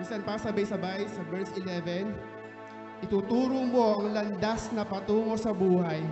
Minsan pa sabay-sabay sa verse 11, ituturo mo ang landas na patungo sa buhay.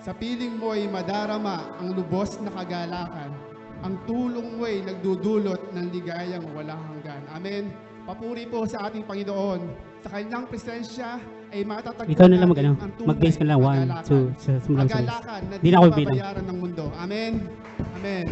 Sa piling mo ay madarama ang lubos na kagalakan. Ang tulong mo ay nagdudulot ng ligayang walang hanggan. Amen. Papuri po sa ating Panginoon. Sa kanyang presensya ay matatagpuan ikaw na lang natin ang tunay mag-base ka lang. 1, 2, sa kagalakan na di di na ako bilang. mababayaran ng mundo. Amen. Amen.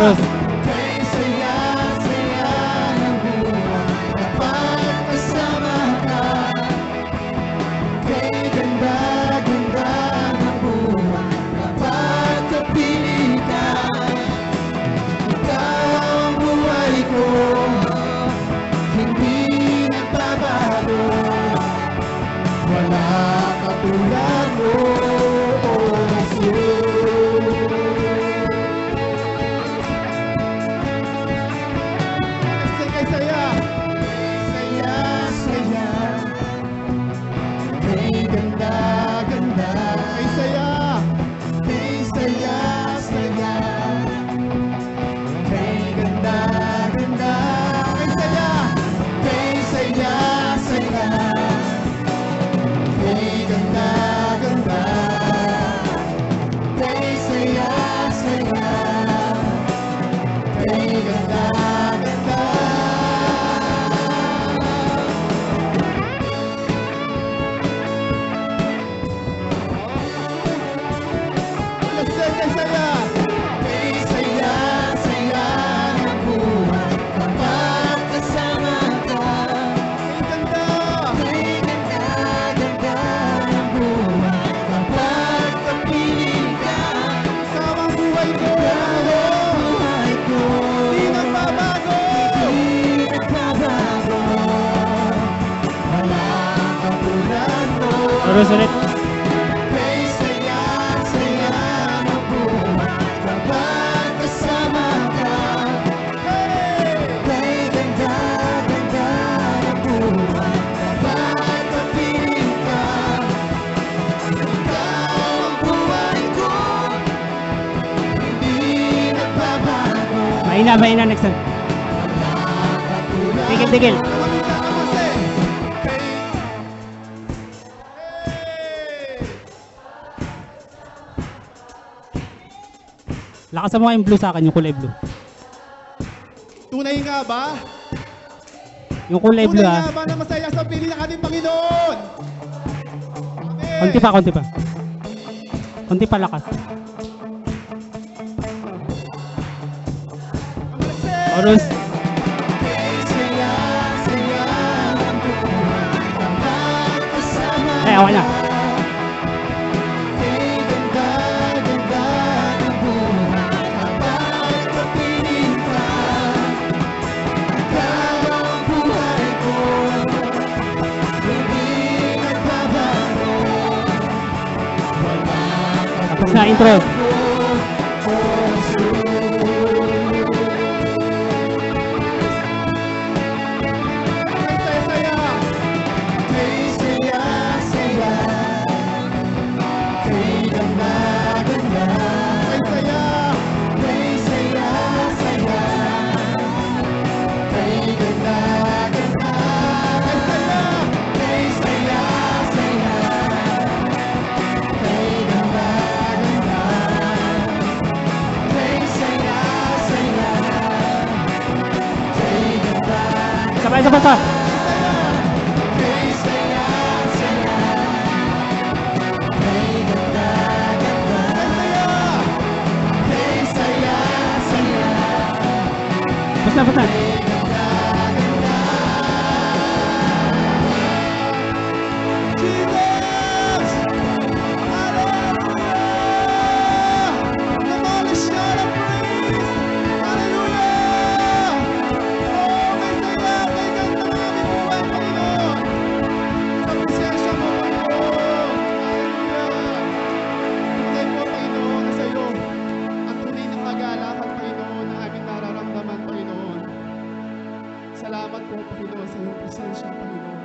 Ulit. Mahina, next time. Tigil. Lakas mo yung blue sa akin, yung kulay blue. Tunay nga ba? Yung kulay blue Tunay ah. nga ba na masaya sa piling ng ating Panginoon? Amen. Konti pa, konti pa. Konti pa lakas. Chorus. Eh, okay na. Tapos na intro. Sabay sabay pa. Basta basta. Salamat po, Panginoon, sa iyong presensya, Panginoon.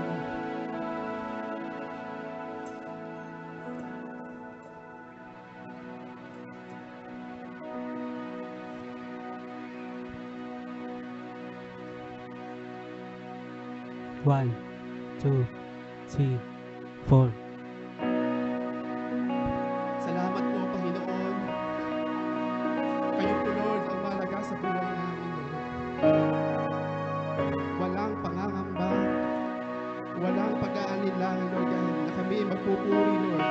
One, two, three, four. Salamat po, Panginoon. Kayo po, Lord, ang mahalaga sa buhay namin, Lord. Walang pangangamba, walang pag-aalinlangan, Lord, na kami magpupuri, Lord,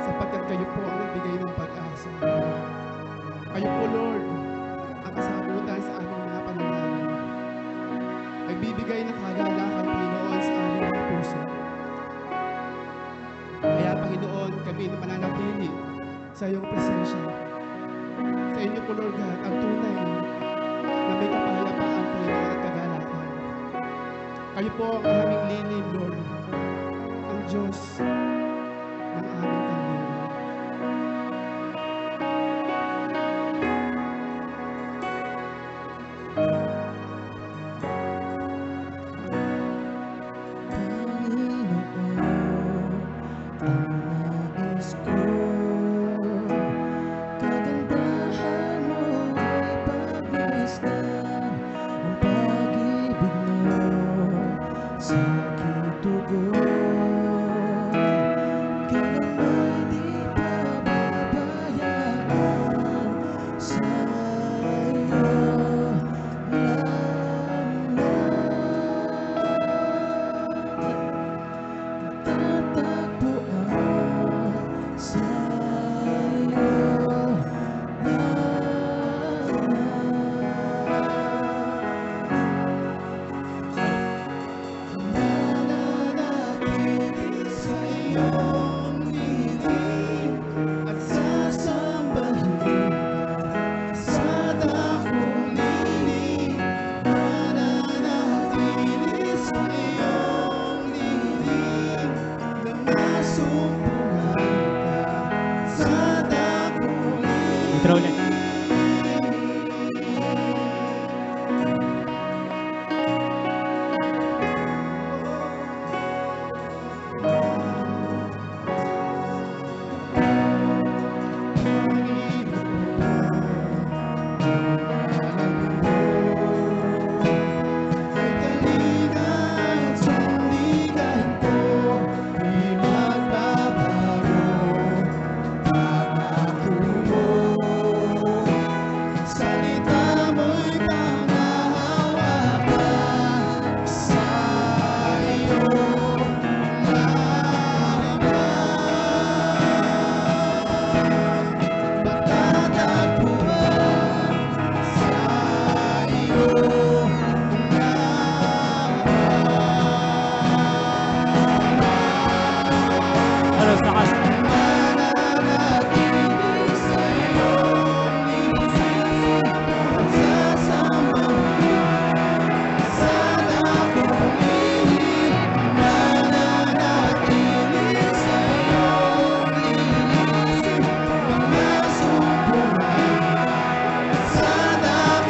sapagkat kayo po ang nagbigay ng pag-asa. Kayo po, Lord, ang kasagutan sa aming mga panalangin. Nagbibigay ng kagalakan, Panginoon, sa aming mga puso. Kaya, Panginoon, kami na mananatili sa iyong presensya. Sa inyo po, Lord God, ang tunay na may kapayapaan, Panginoon, at kagalakan. Kayo po ang aming lilim, Lord, ang Diyos ng aming kanlungan. Kagandahan mo ay pag-istan, ang pag-ibig mo sa aking tugon.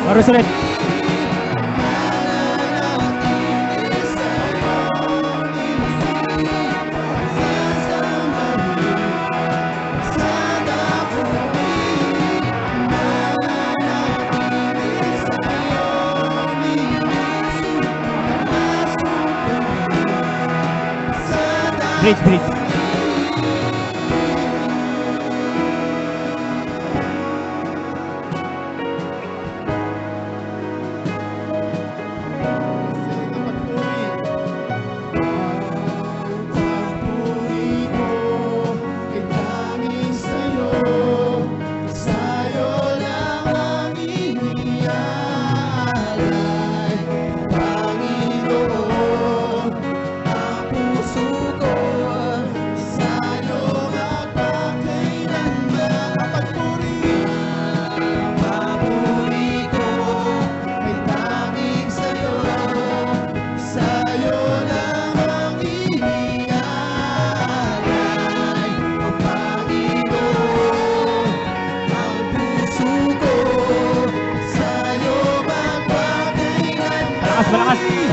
Chorus ulit. Bridge, bridge. Malakas, malakas.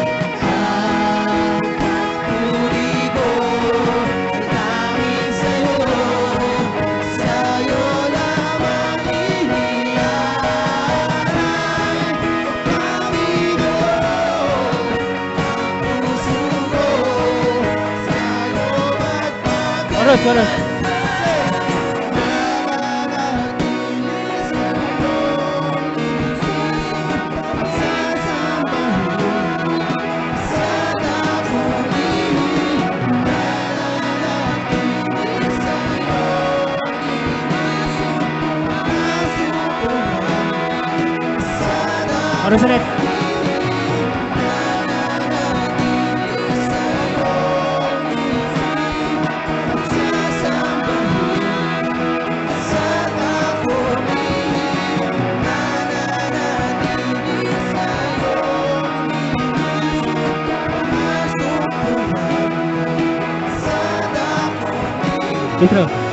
Chorus, chorus. Chorus ulit. Intro.